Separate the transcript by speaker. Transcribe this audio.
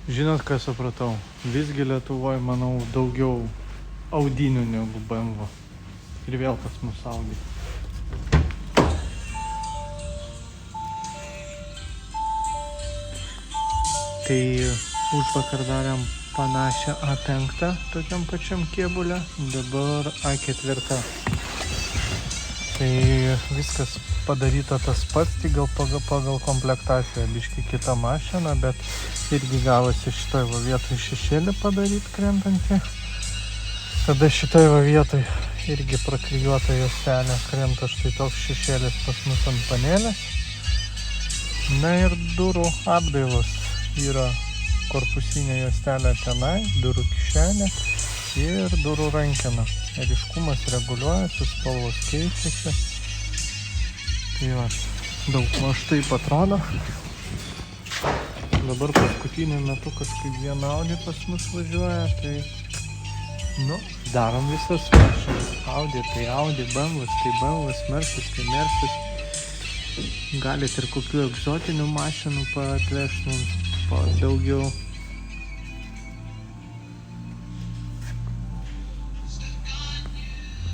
Speaker 1: Žinot, ką supratau? Visgi Lietuvoje, manau, daugiau audinių negu BMW. Ir vėl pas mus Audi. Tai užvakar darėm panašią A5 tokiam pačiam kėbulę, dabar A4. Tai viskas padaryta tas pats, tik gal pagal komplektaciją biški kita mašina, bet irgi gavosi šitoj va vietoj šešėlį padaryti krentantį. Tada šitoj va vietoj irgi praklijuota juostelė krenta, štai toks šešėlis pas mus ant panelės. Na ir durų apdailos yra korpusinė juostelė tenai, durų kišenė ir durų rankena. Ryškumas reguliuojasi, spalvos keičiasi. Tai va, daug maž taip atrodo. Dabar paskutiniu metu kažkaip viena Audi pas mus važiuoja, tai darom visas mašinas. Audi tai Audi, BMW tai BMW, Mercedes tai Mercedes. Galit ir kokių egzotinių mašinų atvežti mums daugiau.